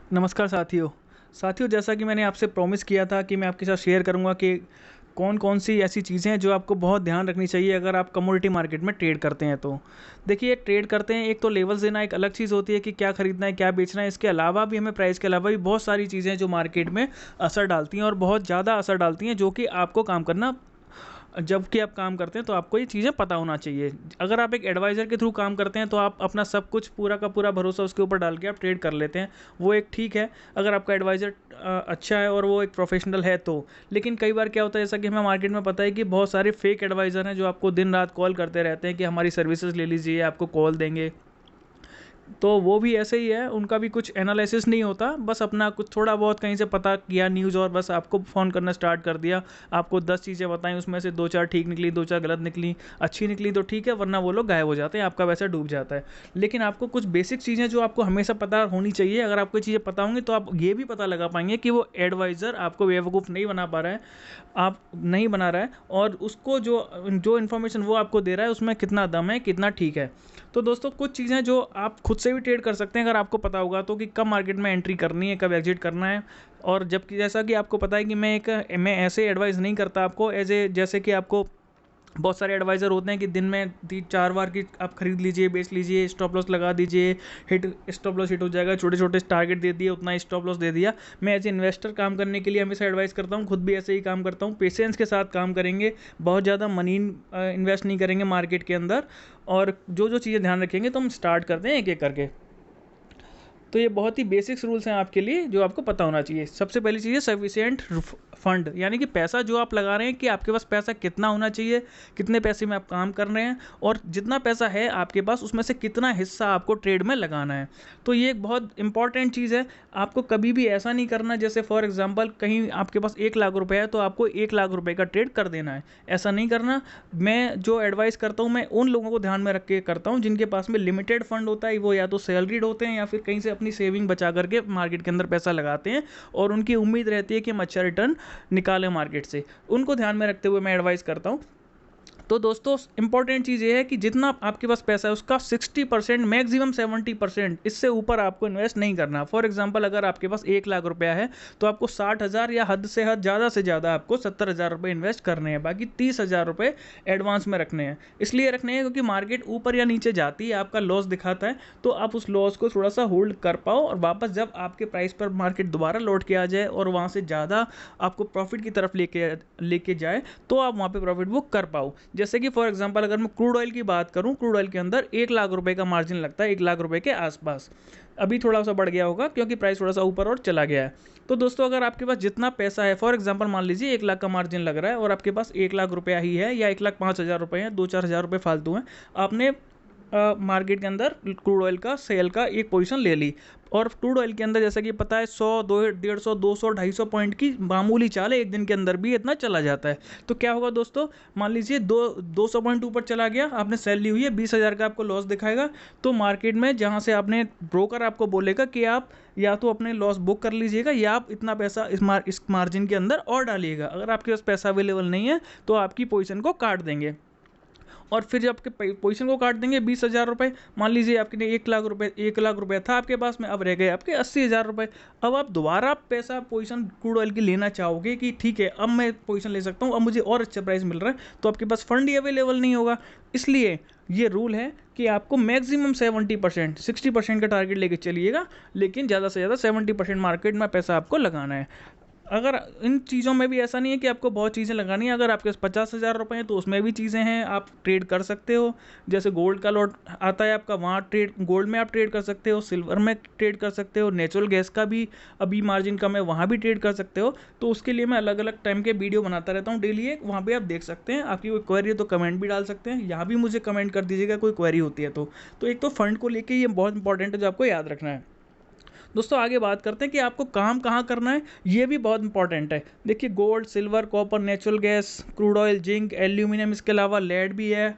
नमस्कार साथियों, जैसा कि मैंने आपसे प्रॉमिस किया था कि मैं आपके साथ शेयर करूंगा कि कौन-कौन सी ऐसी चीज़ें हैं जो आपको बहुत ध्यान रखनी चाहिए अगर आप कमोडिटी मार्केट में ट्रेड करते हैं तो। देखिए, ट्रेड करते हैं, एक तो लेवल्स देना एक अलग चीज़ होती है कि क्या खरीदना है, क्या बेचना है। इसके अलावा भी हमें प्राइस के अलावा भी बहुत सारी चीज़ें हैं जो मार्केट में असर डालती हैं और बहुत ज़्यादा असर डालती हैं, जो कि आपको काम करना जबकि आप काम करते हैं तो आपको ये चीज़ें पता होना चाहिए। अगर आप एक एडवाइज़र के थ्रू काम करते हैं तो आप अपना सब कुछ पूरा का पूरा भरोसा उसके ऊपर डाल के आप ट्रेड कर लेते हैं, वो एक ठीक है, अगर आपका एडवाइज़र अच्छा है और वो एक प्रोफेशनल है तो। लेकिन कई बार क्या होता है, जैसा कि हमें मार्केट में पता है कि बहुत सारे फेक एडवाइज़र हैं जो आपको दिन रात कॉल करते रहते हैं कि हमारी सर्विसेज ले लीजिए, आपको कॉल देंगे। तो वो भी ऐसे ही है, उनका भी कुछ एनालिसिस नहीं होता, बस अपना कुछ थोड़ा बहुत कहीं से पता किया न्यूज़ और बस आपको फ़ोन करना स्टार्ट कर दिया। आपको 10 चीज़ें बताई, उसमें से 2-4 ठीक निकली, 2-4 गलत निकली। अच्छी निकली तो ठीक है, वरना वो लोग गायब हो जाते हैं, आपका पैसा डूब जाता है। लेकिन आपको कुछ बेसिक चीज़ें जो आपको हमेशा पता होनी चाहिए, अगर आपको ये चीज़ें पता होंगी तो आप ये भी पता लगा पाएँगे कि वो एडवाइज़र आपको बेवकूफ़ नहीं बना पा रहा है, आप नहीं बना रहा है, और उसको जो जो इन्फॉर्मेशन वो आपको दे रहा है उसमें कितना दम है, कितना ठीक है। तो दोस्तों, कुछ चीज़ें जो आप खुद से भी ट्रेड कर सकते हैं अगर आपको पता होगा तो, कि कब मार्केट में एंट्री करनी है, कब एग्जिट करना है। और जबकि जैसा कि आपको पता है कि मैं ऐसे एडवाइस नहीं करता आपको जैसे कि आपको बहुत सारे एडवाइज़र होते हैं कि दिन में 3-4 बार की आप खरीद लीजिए, बेच लीजिए, स्टॉप लॉस लगा दीजिए, स्टॉप लॉस हिट हो जाएगा, छोटे-छोटे टारगेट दे दिए, उतना स्टॉप लॉस दे दिया। मैं एज़ ए इन्वेस्टर काम करने के लिए हमेशा एडवाइस करता हूँ, खुद भी ऐसे ही काम करता हूँ। पेशेंस के साथ काम करेंगे, बहुत ज़्यादा मनी इन्वेस्ट नहीं करेंगे मार्केट के अंदर, और जो-जो चीज़ें ध्यान रखेंगे तो हम स्टार्ट करते हैं एक-एक करके। तो ये बहुत ही बेसिक्स रूल्स हैं आपके लिए जो आपको पता होना चाहिए। सबसे पहली चीज़ है सफिशिएंट फंड, यानी कि पैसा जो आप लगा रहे हैं कि आपके पास पैसा कितना होना चाहिए, कितने पैसे में आप काम कर रहे हैं, और जितना पैसा है आपके पास उसमें से कितना हिस्सा आपको ट्रेड में लगाना है। तो ये एक बहुत इंपॉर्टेंट चीज़ है। आपको कभी भी ऐसा नहीं करना जैसे फॉर एग्जांपल कहीं आपके पास 1 लाख रुपए है तो आपको 1 लाख रुपए का ट्रेड कर देना है, ऐसा नहीं करना। मैं जो एडवाइस करता हूँ मैं उन लोगों को ध्यान में रख के करता हूँ जिनके पास में लिमिटेड फंड होता है, वो या तो सैलरीड होते हैं या फिर कहीं से अपनी सेविंग बचा करके मार्केट के अंदर पैसा लगाते हैं, और उनकी उम्मीद रहती है कि हम अच्छा रिटर्न निकालें मार्केट से। उनको ध्यान में रखते हुए मैं एडवाइस करता हूँ। तो दोस्तों, इंपॉर्टेंट चीज़ ये है कि जितना आपके पास पैसा है उसका 60% मैक्सिमम 70%, इससे ऊपर आपको इन्वेस्ट नहीं करना। फॉर एग्जांपल अगर आपके पास 1 लाख रुपया है तो आपको 60,000 या हद से हद ज़्यादा से ज़्यादा आपको 70,000 रुपये इन्वेस्ट करने हैं, बाकी 30,000 रुपये एडवांस में रखने हैं। इसलिए रखने हैं क्योंकि मार्केट ऊपर या नीचे जाती है, आपका लॉस दिखाता है, तो आप उस लॉस को थोड़ा सा होल्ड कर पाओ, और वापस जब आपके प्राइस पर मार्केट दोबारा लौट के आ जाए और वहाँ से ज़्यादा आपको प्रॉफिट की तरफ लेके लेके जाए तो आप वहाँ पे प्रॉफिट बुक कर पाओ। जैसे कि फॉर एग्जांपल अगर मैं क्रूड ऑयल की बात करूं, क्रूड ऑयल के अंदर 1 लाख रुपए का मार्जिन लगता है, 1 लाख रुपए के आसपास। अभी थोड़ा सा बढ़ गया होगा क्योंकि प्राइस थोड़ा सा ऊपर और चला गया है। तो दोस्तों, अगर आपके पास जितना पैसा है, फॉर एग्जांपल मान लीजिए 1 लाख का मार्जिन लग रहा है और आपके पास 1 लाख रुपया ही है, या 1,05,000 रुपये हैं, 2-4 हज़ार रुपये फालतू हैं, आपने मार्केट के अंदर क्रूड ऑयल का सेल का एक पोजीशन ले ली, और क्रूड ऑयल के अंदर जैसा कि पता है 100 दो 150 200 250 पॉइंट की मामूली चाल है, एक दिन के अंदर भी इतना चला जाता है। तो क्या होगा दोस्तों, मान लीजिए 200 पॉइंट ऊपर चला गया, आपने सेल ली हुई है, 20,000 का आपको लॉस दिखाएगा। तो मार्केट में जहाँ से आपने ब्रोकर आपको बोलेगा कि आप या तो अपने लॉस बुक कर लीजिएगा या आप इतना पैसा इस मार्जिन के अंदर और डालिएगा। अगर आपके पास पैसा अवेलेबल नहीं है तो आपकी पोजीशन को काट देंगे, और फिर जब आपके पोजीशन को काट देंगे 20,000 रुपये, मान लीजिए आपके 1 लाख रुपये था आपके पास में, अब रह गए आपके 80,000 रुपये। अब आप दोबारा पैसा पोजीशन क्रूड ऑयल की लेना चाहोगे कि ठीक है अब मैं पोजीशन ले सकता हूँ, अब मुझे और अच्छा प्राइस मिल रहा है, तो आपके पास फंड ही अवेलेबल नहीं होगा। इसलिए ये रूल है कि आपको मैक्सिमम 70%, 60% का टारगेट लेके चलिएगा, लेकिन ज़्यादा से ज़्यादा 70% मार्केट में पैसा आपको लगाना है। अगर इन चीज़ों में भी ऐसा नहीं है कि आपको बहुत चीज़ें लगानी है, अगर आपके पास 50,000 रुपये हैं तो उसमें भी चीज़ें हैं, आप ट्रेड कर सकते हो। जैसे गोल्ड का लॉट आता है आपका, वहाँ ट्रेड गोल्ड में आप ट्रेड कर सकते हो, सिल्वर में ट्रेड कर सकते हो, नेचुरल गैस का भी अभी मार्जिन कम है, वहाँ भी ट्रेड कर सकते हो। तो उसके लिए मैं अलग अलग टाइम के वीडियो बनाता रहता हूँ डेली एक, वहाँ पर आप देख सकते हैं। आपकी कोई क्वेरी है तो कमेंट भी डाल सकते हैं, यहाँ भी मुझे कमेंट कर दीजिएगा कोई क्वेरी होती है तो एक तो फंड को लेके ये बहुत इंपॉर्टेंट है जो आपको याद रखना है। दोस्तों, आगे बात करते हैं कि आपको काम कहाँ करना है, ये भी बहुत इंपॉर्टेंट है। देखिए, gold, silver, copper, natural gas, crude oil, zinc, aluminium, इसके अलावा लेड भी है,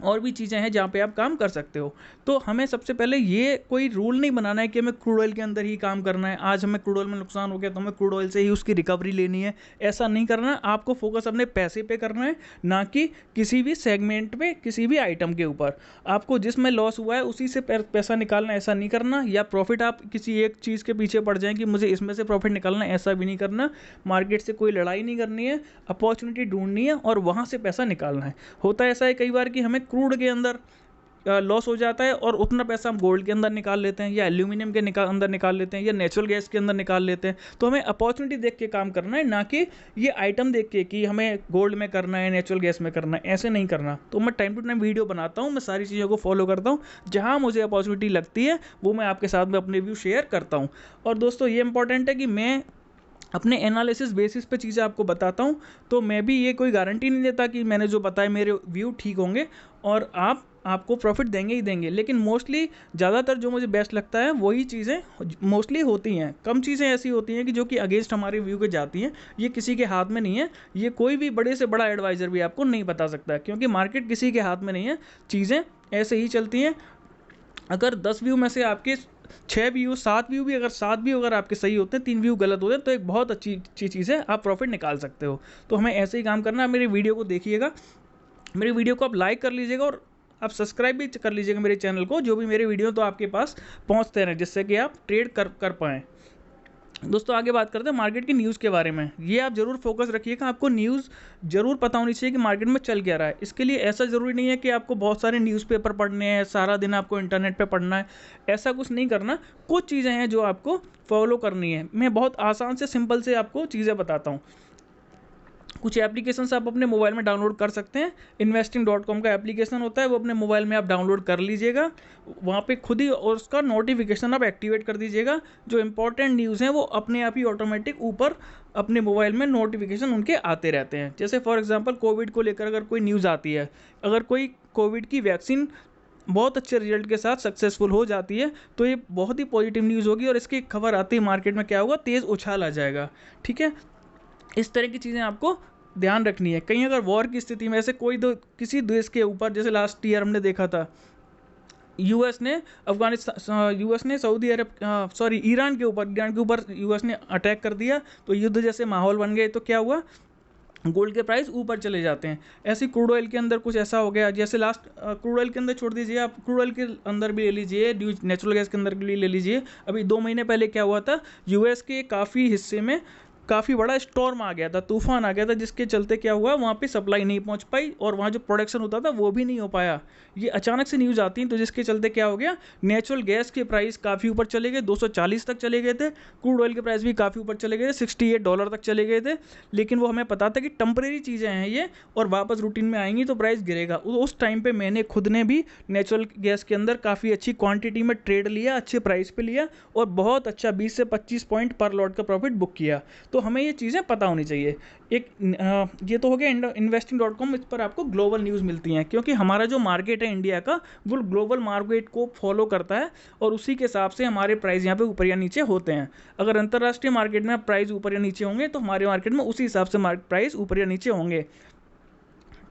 और भी चीज़ें हैं जहाँ पे आप काम कर सकते हो। तो हमें सबसे पहले ये कोई रूल नहीं बनाना है कि हमें क्रूड ऑयल के अंदर ही काम करना है। आज हमें क्रूड ऑयल में नुकसान हो गया तो हमें क्रूड ऑयल से ही उसकी रिकवरी लेनी है, ऐसा नहीं करना। आपको फोकस अपने पैसे पे करना है, ना कि किसी भी सेगमेंट पे, किसी भी आइटम के ऊपर। आपको जिसमें लॉस हुआ है उसी से पैसा निकालना, ऐसा नहीं करना। या प्रॉफिट आप किसी एक चीज़ के पीछे पड़ जाएं कि मुझे इसमें से प्रॉफिट निकालना है, ऐसा भी नहीं करना। मार्केट से कोई लड़ाई नहीं करनी है, अपॉर्चुनिटी ढूंढनी है और वहाँ से पैसा निकालना है। होता ऐसा है कई बार कि हमें क्रूड के अंदर लॉस हो जाता है और उतना पैसा हम गोल्ड के अंदर निकाल लेते हैं, या एल्यूमिनियम के अंदर निकाल लेते हैं, या नेचुरल गैस के अंदर निकाल लेते हैं। तो हमें अपॉर्चुनिटी देख के काम करना है, ना कि ये आइटम देख के कि हमें गोल्ड में करना है, नेचुरल गैस में करना है, ऐसे नहीं करना। तो मैं टाइम टू टाइम वीडियो बनाता हूँ, मैं सारी चीज़ों को फॉलो करता हूँ, जहाँ मुझे अपॉर्चुनिटी लगती है वो मैं आपके साथ में अपने व्यू शेयर करता हूँ। और दोस्तों ये इंपॉर्टेंट है कि मैं अपने एनालिसिस बेसिस पे चीज़ें आपको बताता हूँ। तो मैं भी ये कोई गारंटी नहीं देता कि मैंने जो बताया मेरे व्यू ठीक होंगे और आपको प्रॉफिट देंगे ही देंगे, लेकिन मोस्टली ज़्यादातर जो मुझे बेस्ट लगता है वही चीज़ें मोस्टली होती हैं। कम चीज़ें ऐसी होती हैं कि जो कि अगेंस्ट हमारे व्यू के जाती हैं। ये किसी के हाथ में नहीं है, ये कोई भी बड़े से बड़ा एडवाइज़र भी आपको नहीं बता सकता, क्योंकि मार्केट किसी के हाथ में नहीं है। चीज़ें ऐसे ही चलती हैं। अगर 10 व्यू में से आपके 6 व्यू, 7 व्यू भी, अगर 7 व्यू अगर आपके सही होते हैं, 3 व्यू गलत होते हैं, तो एक बहुत अच्छी चीज़ है, आप प्रॉफिट निकाल सकते हो। तो हमें ऐसे ही काम करना है। मेरी वीडियो को देखिएगा, मेरी वीडियो को आप लाइक कर लीजिएगा और आप सब्सक्राइब भी कर लीजिएगा मेरे चैनल को। जो भी मेरे वीडियो तो आपके पास पहुंचते रहें, जिससे कि आप ट्रेड कर पाएँ। दोस्तों आगे बात करते हैं मार्केट की न्यूज़ के बारे में। ये आप ज़रूर फोकस रखिएगा, आपको न्यूज़ ज़रूर पता होनी चाहिए कि मार्केट में चल क्या रहा है। इसके लिए ऐसा ज़रूरी नहीं है कि आपको बहुत सारे न्यूज़पेपर पढ़ने हैं, सारा दिन आपको इंटरनेट पे पढ़ना है, ऐसा कुछ नहीं करना। कुछ चीज़ें हैं जो आपको फॉलो करनी है। मैं बहुत आसान से, सिंपल से आपको चीज़ें बताता हूँ। कुछ एप्लीकेशंस आप अपने मोबाइल में डाउनलोड कर सकते हैं। investing.com का एप्लीकेशन होता है, वो अपने मोबाइल में आप डाउनलोड कर लीजिएगा। वहाँ पे खुद ही और उसका नोटिफिकेशन आप एक्टिवेट कर दीजिएगा। जो इंपॉर्टेंट न्यूज़ हैं वो अपने आप ही ऑटोमेटिक ऊपर अपने मोबाइल में नोटिफिकेशन उनके आते रहते हैं। जैसे फॉर एग्जांपल कोविड को लेकर अगर कोई न्यूज़ आती है, अगर कोई कोविड की वैक्सीन बहुत अच्छे रिजल्ट के साथ सक्सेसफुल हो जाती है, तो ये बहुत ही पॉजिटिव न्यूज़ होगी और इसकी खबर आते ही मार्केट में क्या होगा, तेज़ उछाल आ जाएगा। ठीक है, इस तरह की चीज़ें आपको ध्यान रखनी है। कहीं अगर वॉर की स्थिति में ऐसे किसी देश के ऊपर, जैसे लास्ट ईयर हमने देखा था, यूएस ने सऊदी अरब ईरान के ऊपर यूएस ने अटैक कर दिया, तो युद्ध जैसे माहौल बन गए। तो क्या हुआ, गोल्ड के प्राइस ऊपर चले जाते हैं। ऐसे क्रूड ऑयल के अंदर कुछ ऐसा हो गया। जैसे लास्ट क्रूड ऑयल के अंदर छोड़ दीजिए, आप क्रूड ऑयल के अंदर भी ले लीजिए, नेचुरल गैस के अंदर भी ले लीजिए। अभी 2 महीने पहले क्या हुआ था, यूएस के काफ़ी हिस्से में काफ़ी बड़ा स्टॉर्म आ गया था, तूफान आ गया था, जिसके चलते क्या हुआ, वहाँ पे सप्लाई नहीं पहुँच पाई और वहाँ जो प्रोडक्शन होता था वो भी नहीं हो पाया। ये अचानक से न्यूज़ आती है, तो जिसके चलते क्या हो गया, नेचुरल गैस के प्राइस काफ़ी ऊपर चले गए, 240 तक चले गए थे। क्रूड ऑयल के प्राइस भी काफ़ी ऊपर चले गए थे, $68 तक चले गए थे। लेकिन वो हमें पता था कि टेम्परेरी चीज़ें हैं ये, और वापस रूटीन में आएंगी तो प्राइस गिरेगा। उस टाइम पर मैंने खुद ने भी नेचुरल गैस के अंदर काफ़ी अच्छी क्वान्टिटी में ट्रेड लिया, अच्छे प्राइस पर लिया और बहुत अच्छा 20 से 25 पॉइंट पर लॉट का प्रॉफिट बुक किया। तो हमें ये चीज़ें पता होनी चाहिए। ये तो हो गया investing.com। इस पर आपको ग्लोबल न्यूज़ मिलती हैं, क्योंकि हमारा जो मार्केट है इंडिया का, वो ग्लोबल मार्केट को फॉलो करता है और उसी के हिसाब से हमारे प्राइस यहाँ पे ऊपर या नीचे होते हैं। अगर अंतर्राष्ट्रीय मार्केट में प्राइस ऊपर या नीचे होंगे, तो हमारे मार्केट में उसी हिसाब से प्राइस ऊपर या नीचे होंगे।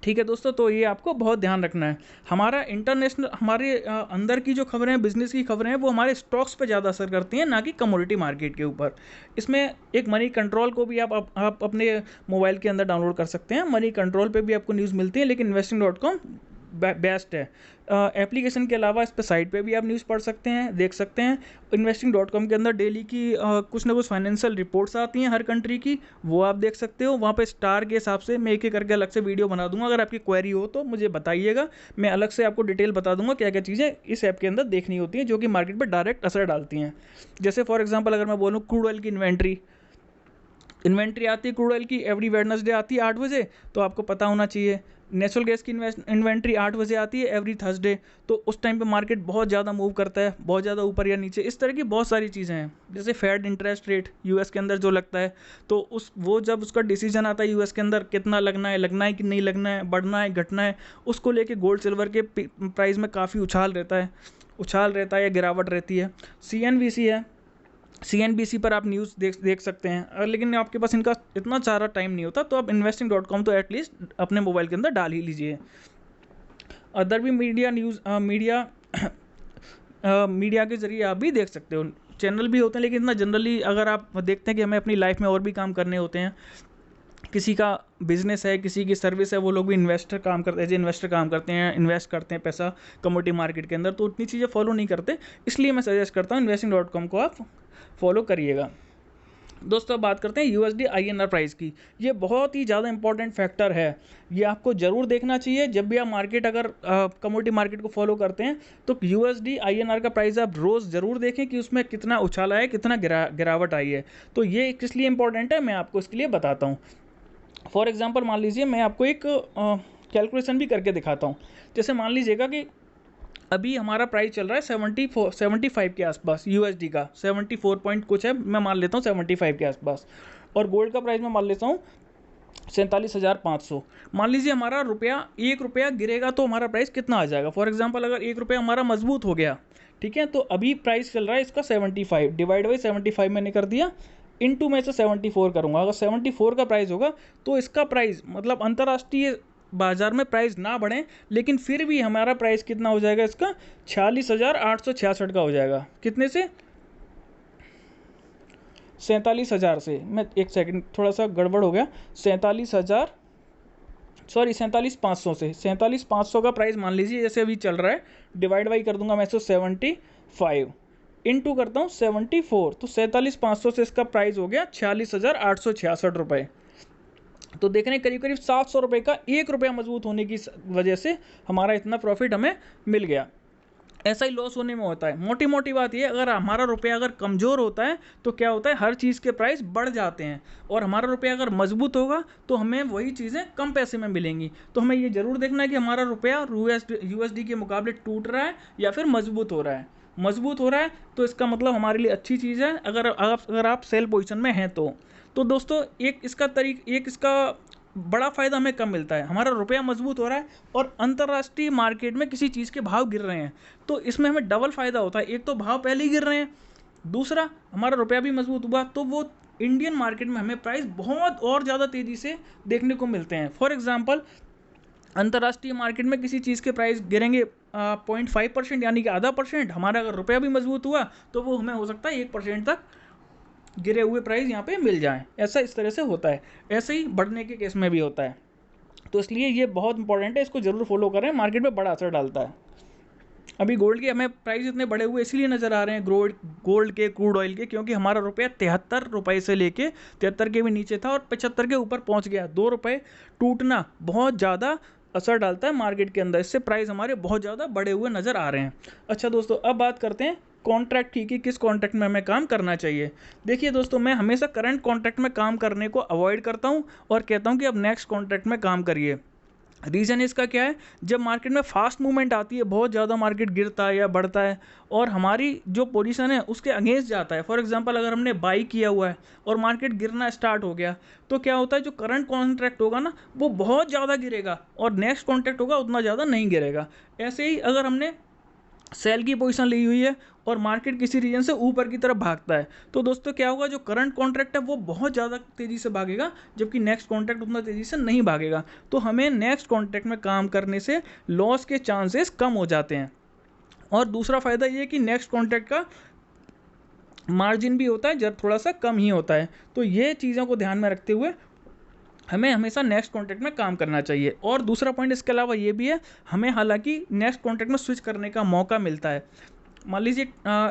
ठीक है दोस्तों, तो ये आपको बहुत ध्यान रखना है। हमारा इंटरनेशनल, हमारे अंदर की जो खबरें हैं, बिजनेस की खबरें हैं, वो हमारे स्टॉक्स पे ज़्यादा असर करती हैं, ना कि कमोडिटी मार्केट के ऊपर। इसमें एक मनी कंट्रोल को भी आप अपने मोबाइल के अंदर डाउनलोड कर सकते हैं। मनी कंट्रोल पे भी आपको न्यूज़ मिलती है, लेकिन investing.com बेस्ट है। एप्लीकेशन के अलावा इस पर साइट पे भी आप न्यूज़ पढ़ सकते हैं, देख सकते हैं। investing.com के अंदर डेली की कुछ ना कुछ फाइनेंशियल रिपोर्ट्स आती हैं हर कंट्री की, वो आप देख सकते हो। वहाँ पे स्टार के हिसाब से मैं एक एक करके अलग से वीडियो बना दूंगा। अगर आपकी क्वेरी हो तो मुझे बताइएगा, मैं अलग से आपको डिटेल बता दूंगा क्या क्या चीज़ें इस ऐप के अंदर देखनी होती हैं, जो कि मार्केट पर डायरेक्ट असर डालती हैं। जैसे फॉर एग्जाम्पल अगर मैं बोलूँ, क्रूड ऑयल की इन्वेंट्री आती है क्रूड ऑयल की, एवरी वेडनेसडे आती है 8 बजे, तो आपको पता होना चाहिए। नेचुरल गैस की इन्वेंट्री 8 बजे आती है एवरी थर्सडे, तो उस टाइम पे मार्केट बहुत ज़्यादा मूव करता है, बहुत ज़्यादा ऊपर या नीचे। इस तरह की बहुत सारी चीज़ें हैं। जैसे फेड इंटरेस्ट रेट यूएस के अंदर जो लगता है, तो वो जब उसका डिसीजन आता है यूएस के अंदर, कितना लगना है कि नहीं लगना है, बढ़ना है घटना है, उसको लेके गोल्ड सिल्वर के प्राइस में काफ़ी उछाल रहता है या गिरावट रहती है। CNBC है, CNBC पर आप न्यूज़ देख सकते हैं। लेकिन आपके पास इनका इतना सारा टाइम नहीं होता, तो आप investing.com तो एटलीस्ट अपने मोबाइल के अंदर डाल ही लीजिए। अदर भी मीडिया न्यूज़ मीडिया के ज़रिए आप भी देख सकते हो। चैनल भी होते हैं, लेकिन इतना जनरली अगर आप देखते हैं कि हमें अपनी लाइफ में और भी काम करने होते हैं, किसी का बिजनेस है, किसी की सर्विस है, वो लोग भी इन्वेस्टर काम करते हैं, एज इन्वेस्टर काम करते हैं, इन्वेस्ट करते हैं पैसा कमोडिटी मार्केट के अंदर, तो उतनी चीज़ें फॉलो नहीं करते। इसलिए मैं सजेस्ट करता हूँ investing.com को आप फॉलो करिएगा। दोस्तों अब बात करते हैं USD INR प्राइस की। ये बहुत ही ज़्यादा इंपॉर्टेंट फैक्टर है, ये आपको ज़रूर देखना चाहिए जब भी आप मार्केट अगर कमोडिटी मार्केट को फॉलो करते हैं, तो USD INR का प्राइस आप रोज़ ज़रूर देखें कि उसमें कितना उछाला है, कितना गिरावट आई है। तो ये किस लिए इंपॉर्टेंट है, मैं आपको इसके लिए बताता हूँ। फॉर एग्जांपल मान लीजिए मैं आपको एक कैलकुलेशन भी करके दिखाता हूँ। जैसे मान लीजिएगा कि अभी हमारा प्राइस चल रहा है 75 के आसपास USD का, 74 पॉइंट कुछ है, मैं मान लेता हूँ 75 के आसपास। और गोल्ड का प्राइस मैं मान लेता हूँ 47,500। मान लीजिए हमारा ₹1 गिरेगा तो हमारा प्राइस कितना आ जाएगा। फॉर एग्जांपल अगर ₹1 हमारा मजबूत हो गया, ठीक है, तो अभी प्राइस चल रहा है इसका 75, डिवाइड बाई 75 मैंने कर दिया, इनटू में से 74 करूँगा। अगर 74 का प्राइस होगा तो इसका प्राइस मतलब अंतर्राष्ट्रीय बाजार में प्राइस ना बढ़े, लेकिन फिर भी हमारा प्राइस कितना हो जाएगा इसका, 46,866 का हो जाएगा। कितने से, 47,000 से। मैं एक सेकंड, थोड़ा सा गड़बड़ हो गया, 47,500 से, 47,500 का प्राइस मान लीजिए जैसे अभी चल रहा है, डिवाइड बाई कर दूंगा मैं इसको 75, इनटू करता हूँ 74, तो 47,500 से इसका प्राइस हो गया 46,866 रुपये। तो देख रहे हैं करीब करीब 700 रुपये का ₹1 मजबूत होने की वजह से हमारा इतना प्रॉफिट हमें मिल गया। ऐसा ही लॉस होने में होता है। मोटी मोटी बात ये, अगर हमारा रुपया अगर कमज़ोर होता है तो क्या होता है, हर चीज़ के प्राइस बढ़ जाते हैं, और हमारा रुपया अगर मजबूत होगा तो हमें वही चीज़ें कम पैसे में मिलेंगी। तो हमें ये ज़रूर देखना है कि हमारा रुपया USD के मुकाबले टूट रहा है या फिर मजबूत हो रहा है। मजबूत हो रहा है तो इसका मतलब हमारे लिए अच्छी चीज़ है, अगर आप सेल पोजीशन में हैं तो दोस्तों एक इसका बड़ा फ़ायदा हमें कब मिलता है, हमारा रुपया मजबूत हो रहा है और अंतर्राष्ट्रीय मार्केट में किसी चीज़ के भाव गिर रहे हैं, तो इसमें हमें डबल फ़ायदा होता है। एक तो भाव पहले ही गिर रहे हैं, दूसरा हमारा रुपया भी मजबूत हुआ, तो वो इंडियन मार्केट में हमें प्राइस बहुत और ज़्यादा तेज़ी से देखने को मिलते हैं। फॉर एग्जांपल अंतर्राष्ट्रीय मार्केट में किसी चीज़ के प्राइस गिरेंगे 0.5%, यानी कि आधा %, हमारा अगर रुपया भी मजबूत हुआ तो वो हमें हो सकता है 1% तक गिरे हुए प्राइस यहाँ पे मिल जाएं। ऐसा इस तरह से होता है, ऐसे ही बढ़ने के केस में भी होता है। तो इसलिए ये बहुत इंपॉर्टेंट है, इसको ज़रूर फॉलो करें, मार्केट में बड़ा असर डालता है। अभी गोल्ड के हमें प्राइस इतने बढ़े हुए इसलिए नज़र आ रहे हैं, गोल्ड के, क्रूड ऑयल के, क्योंकि हमारा रुपया 73 रुपये से लेके 73 के भी नीचे था और 75 के ऊपर पहुंच गया। ₹2 टूटना बहुत ज़्यादा असर डालता है मार्केट के अंदर, इससे प्राइस हमारे बहुत ज़्यादा बढ़े हुए नज़र आ रहे हैं। अच्छा दोस्तों, अब बात करते हैं कॉन्ट्रैक्ट की, कि किस कॉन्ट्रैक्ट में हमें काम करना चाहिए। देखिए दोस्तों, मैं हमेशा करंट कॉन्ट्रैक्ट में काम करने को अवॉइड करता हूं और कहता हूं कि अब नेक्स्ट कॉन्ट्रैक्ट में काम करिए। रीज़न इसका क्या है, जब मार्केट में फास्ट मूवमेंट आती है, बहुत ज़्यादा मार्केट गिरता है या बढ़ता है और हमारी जो पोजीशन है उसके अगेंस्ट जाता है। फॉर एग्जांपल अगर हमने बाई किया हुआ है और मार्केट गिरना स्टार्ट हो गया, तो क्या होता है, जो करंट कॉन्ट्रैक्ट होगा ना वो बहुत ज़्यादा गिरेगा और नेक्स्ट कॉन्ट्रैक्ट होगा उतना ज़्यादा नहीं गिरेगा। ऐसे ही अगर हमने सेल की पोजीशन ली हुई है और मार्केट किसी रीजन से ऊपर की तरफ भागता है, तो दोस्तों क्या होगा, जो करंट कॉन्ट्रैक्ट है वो बहुत ज़्यादा तेज़ी से भागेगा, जबकि नेक्स्ट कॉन्ट्रैक्ट उतना तेज़ी से नहीं भागेगा। तो हमें नेक्स्ट कॉन्ट्रैक्ट में काम करने से लॉस के चांसेस कम हो जाते हैं। और दूसरा फ़ायदा ये है कि नेक्स्ट कॉन्ट्रैक्ट का मार्जिन भी होता है, जब थोड़ा सा कम ही होता है। तो ये चीज़ों को ध्यान में रखते हुए हमें हमेशा नेक्स्ट कॉन्ट्रैक्ट में काम करना चाहिए। और दूसरा पॉइंट इसके अलावा ये भी है, हमें हालांकि नेक्स्ट कॉन्ट्रैक्ट में स्विच करने का मौका मिलता है। मान लीजिए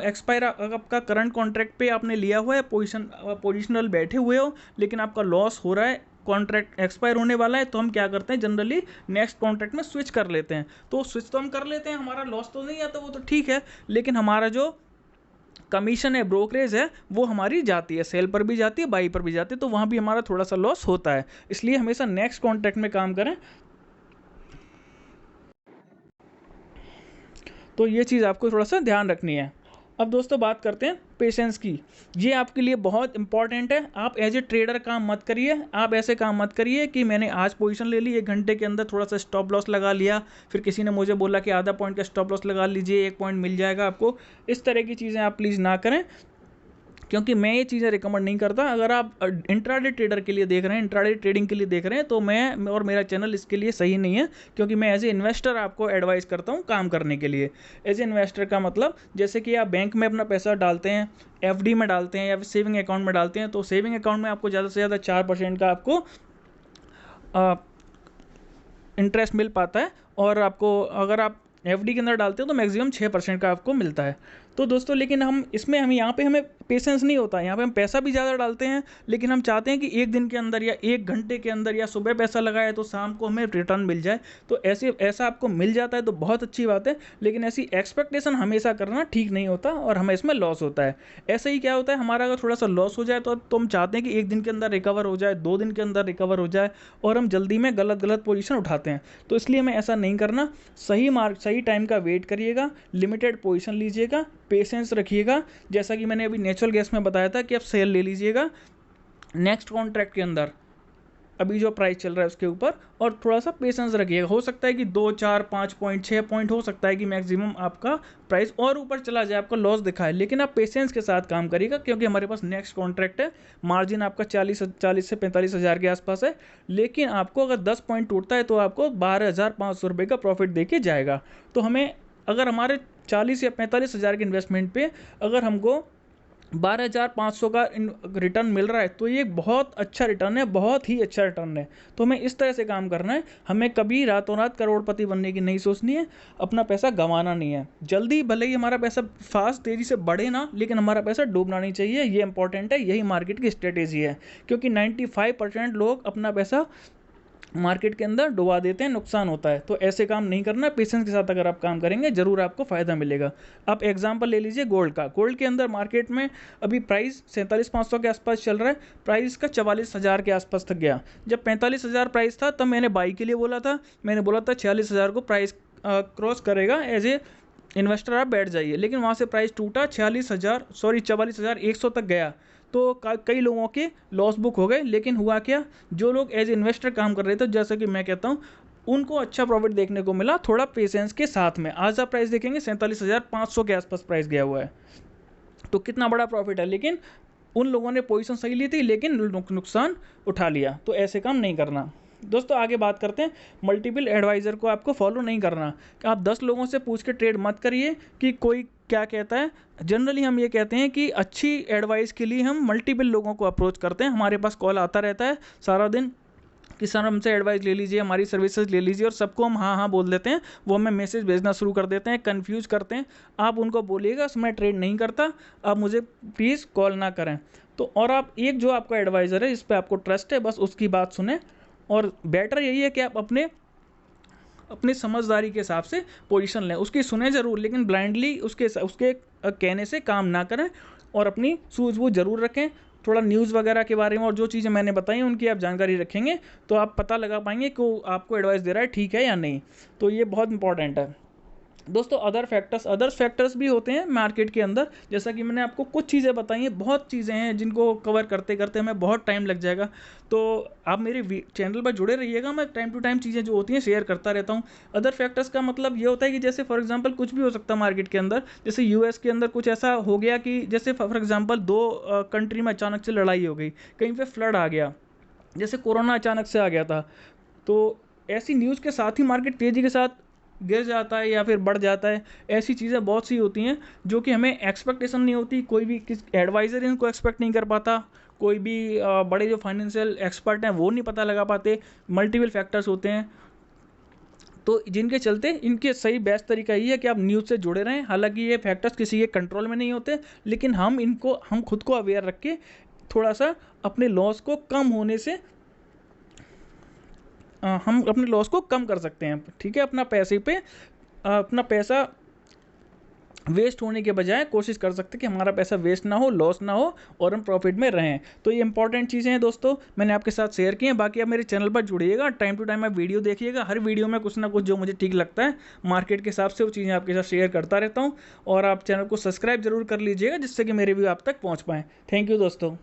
एक्सपायर आपका करंट कॉन्ट्रैक्ट पे आपने लिया हुआ है, पोजिशनल बैठे हुए हो, लेकिन आपका लॉस हो रहा है, कॉन्ट्रैक्ट एक्सपायर होने वाला है, तो हम क्या करते हैं, जनरली नेक्स्ट कॉन्ट्रैक्ट में स्विच कर लेते हैं। तो स्विच तो हम कर लेते हैं, हमारा लॉस तो नहीं आता, वो तो ठीक है, लेकिन हमारा जो कमीशन है, ब्रोकरेज है, वो हमारी जाती है, सेल पर भी जाती है, बाई पर भी जाती है, तो वहाँ भी हमारा थोड़ा सा लॉस होता है। इसलिए हमेशा नेक्स्ट कॉन्ट्रैक्ट में काम करें। तो ये चीज़ आपको थोड़ा सा ध्यान रखनी है। अब दोस्तों बात करते हैं पेशेंस की। ये आपके लिए बहुत इंपॉर्टेंट है। आप एज ए ट्रेडर काम मत करिए, आप ऐसे काम मत करिए कि मैंने आज पोजीशन ले ली, 1 घंटे के अंदर थोड़ा सा स्टॉप लॉस लगा लिया, फिर किसी ने मुझे बोला कि आधा पॉइंट का स्टॉप लॉस लगा लीजिए, 1 पॉइंट मिल जाएगा आपको। इस तरह की चीज़ें आप प्लीज़ ना करें। क्योंकि मैं ये चीज़ें रिकमेंड नहीं करता। अगर आप इंट्राडे ट्रेडर के लिए देख रहे हैं, इंट्राडे ट्रेडिंग के लिए देख रहे हैं, तो मैं और मेरा चैनल इसके लिए सही नहीं है, क्योंकि मैं एज ए इन्वेस्टर आपको एडवाइस करता हूँ काम करने के लिए। एज ए इन्वेस्टर का मतलब जैसे कि आप बैंक में अपना पैसा डालते हैं, एफडी में डालते हैं या फिर सेविंग अकाउंट में डालते हैं, तो सेविंग अकाउंट में आपको ज़्यादा से ज़्यादा 4% का आपको इंटरेस्ट मिल पाता है, और आपको अगर आप एफडी के अंदर डालते हो तो मैक्सिमम 6% का आपको मिलता है। तो दोस्तों लेकिन हम यहाँ पे हमें पेशेंस नहीं होता, यहाँ पे हम पैसा भी ज़्यादा डालते हैं, लेकिन हम चाहते हैं कि एक दिन के अंदर या 1 घंटे के अंदर या सुबह पैसा लगाए तो शाम को हमें रिटर्न मिल जाए। तो ऐसा आपको मिल जाता है तो बहुत अच्छी बात है, लेकिन ऐसी एक्सपेक्टेशन हमेशा करना ठीक नहीं होता और हमें इसमें लॉस होता है। ऐसे ही क्या होता है, हमारा अगर थोड़ा सा लॉस हो जाए तो हम चाहते हैं कि 1 दिन के अंदर रिकवर हो जाए, 2 दिन के अंदर रिकवर हो जाए, और हम जल्दी में गलत पोजीशन उठाते हैं। तो इसलिए हमें ऐसा नहीं करना। सही टाइम का वेट करिएगा, लिमिटेड पोजीशन लीजिएगा, पेशेंस रखिएगा। जैसा कि मैंने अभी नेचुरल गैस में बताया था कि आप सेल ले लीजिएगा नेक्स्ट कॉन्ट्रैक्ट के अंदर, अभी जो प्राइस चल रहा है उसके ऊपर, और थोड़ा सा पेशेंस रखिएगा। हो सकता है कि 2, 4, 5 पॉइंट, 6 पॉइंट हो सकता है कि मैक्सिमम आपका प्राइस और ऊपर चला जाए, आपको लॉस दिखाए, लेकिन आप पेशेंस के साथ काम करिएगा, क्योंकि हमारे पास नेक्स्ट कॉन्ट्रैक्ट है। मार्जिन आपका 40 से 45 हज़ार के आसपास है, लेकिन आपको अगर 10 पॉइंट टूटता है तो आपको 12,500 रुपये का प्रॉफिट दे के जाएगा। तो हमें अगर हमारे 40 या 45 हज़ार के इन्वेस्टमेंट पे अगर हमको 12,500 का रिटर्न मिल रहा है, तो ये बहुत अच्छा रिटर्न है, बहुत ही अच्छा रिटर्न है। तो हमें इस तरह से काम करना है। हमें कभी रातों रात करोड़पति बनने की नहीं सोचनी है, अपना पैसा गंवाना नहीं है। जल्दी भले ही हमारा पैसा फास्ट तेज़ी से बढ़े ना, लेकिन हमारा पैसा डूबना नहीं चाहिए। ये इंपॉर्टेंट है, यही मार्केट की स्ट्रेटेजी है, क्योंकि 95% लोग अपना पैसा मार्केट के अंदर डुबा देते हैं, नुकसान होता है। तो ऐसे काम नहीं करना। पेशेंस के साथ अगर आप काम करेंगे ज़रूर आपको फ़ायदा मिलेगा। आप एग्जांपल ले लीजिए गोल्ड का। गोल्ड के अंदर मार्केट में अभी प्राइस 47,500 के आसपास चल रहा है, प्राइस का 44,000 के आसपास तक गया। जब 45,000 प्राइस था तब मैंने बाई के लिए बोला था, मैंने बोला था 46,000 को प्राइस क्रॉस करेगा, एज ए इन्वेस्टर आप बैठ जाइए। लेकिन वहाँ से प्राइस टूटा 44,100 तक गया, तो कई लोगों के लॉस बुक हो गए। लेकिन हुआ क्या, जो लोग एज इन्वेस्टर काम कर रहे थे, जैसे कि मैं कहता हूँ, उनको अच्छा प्रॉफिट देखने को मिला, थोड़ा पेशेंस के साथ में। आज आप प्राइस देखेंगे 47,500 के आसपास प्राइस गया हुआ है, तो कितना बड़ा प्रॉफिट है। लेकिन उन लोगों ने पोजीशन सही ली थी, लेकिन नुकसान उठा लिया। तो ऐसे काम नहीं करना। दोस्तों आगे बात करते हैं। मल्टीपल एडवाइज़र को आपको फॉलो नहीं करना। कि आप 10 लोगों से पूछ के ट्रेड मत करिए कि कोई क्या कहता है। जनरली हम ये कहते हैं कि अच्छी एडवाइस के लिए हम मल्टीपल लोगों को अप्रोच करते हैं। हमारे पास कॉल आता रहता है सारा दिन कि सर हमसे एडवाइस ले लीजिए, हमारी सर्विसेज ले लीजिए, और सबको हम हाँ हाँ बोल देते हैं। वो हमें मैसेज भेजना शुरू कर देते हैं, कंफ्यूज करते हैं। आप उनको बोलिएगा मैं ट्रेड नहीं करता, आप मुझे प्लीज़ कॉल ना करें। तो और आप एक जो आपका एडवाइज़र है जिस पे आपको ट्रस्ट है, बस उसकी बात सुने। और बेटर यही है कि आप अपनी समझदारी के हिसाब से पोजीशन लें, उसकी सुने ज़रूर, लेकिन ब्लाइंडली उसके कहने से काम ना करें, और अपनी सूझबूझ ज़रूर रखें। थोड़ा न्यूज़ वगैरह के बारे में और जो चीज़ें मैंने बताई उनकी आप जानकारी रखेंगे, तो आप पता लगा पाएंगे कि वो आपको एडवाइस दे रहा है ठीक है या नहीं। तो ये बहुत इंपॉर्टेंट है। दोस्तों अदर्स फैक्टर्स भी होते हैं मार्केट के अंदर। जैसा कि मैंने आपको कुछ चीज़ें बताई हैं, बहुत चीज़ें हैं जिनको कवर करते करते हमें बहुत टाइम लग जाएगा। तो आप मेरे चैनल पर जुड़े रहिएगा, मैं टाइम टू टाइम चीज़ें जो होती हैं शेयर करता रहता हूँ। अदर फैक्टर्स का मतलब ये होता है कि जैसे फॉर एग्जांपल कुछ भी हो सकता है मार्केट के अंदर। जैसे यूएस के अंदर कुछ ऐसा हो गया कि जैसे फॉर एग्जांपल 2 कंट्री में अचानक से लड़ाई हो गई, कहीं पे फ्लड आ गया, जैसे कोरोना अचानक से आ गया था। तो ऐसी न्यूज़ के साथ ही मार्केट तेज़ी के साथ गिर जाता है या फिर बढ़ जाता है। ऐसी चीज़ें बहुत सी होती हैं जो कि हमें एक्सपेक्टेशन नहीं होती। कोई भी किस एडवाइज़र इनको एक्सपेक्ट नहीं कर पाता, कोई भी बड़े जो फाइनेंशियल एक्सपर्ट हैं वो नहीं पता लगा पाते। मल्टीपल फैक्टर्स होते हैं, तो जिनके चलते इनके सही बेस्ट तरीका ये है कि आप न्यूज़ से जुड़े रहें। हालांकि ये फैक्टर्स किसी के कंट्रोल में नहीं होते, लेकिन हम खुद को अवेयर रख के थोड़ा सा अपने लॉस को कम होने से हम अपने लॉस को कम कर सकते हैं। ठीक है, अपना पैसा वेस्ट होने के बजाय कोशिश कर सकते हैं कि हमारा पैसा वेस्ट ना हो, लॉस ना हो, और हम प्रॉफिट में रहें। तो ये इंपॉर्टेंट चीज़ें हैं दोस्तों, मैंने आपके साथ शेयर की हैं। बाकी आप मेरे चैनल पर जुड़िएगा, टाइम टू टाइम आप वीडियो देखिएगा। हर वीडियो में कुछ ना कुछ जो मुझे ठीक लगता है मार्केट के हिसाब से वो चीज़ें आपके साथ शेयर करता रहता हूँ। और आप चैनल को सब्सक्राइब जरूर कर लीजिएगा, जिससे कि मेरे व्यू आप तक पहुँच पाएँ। थैंक यू दोस्तों।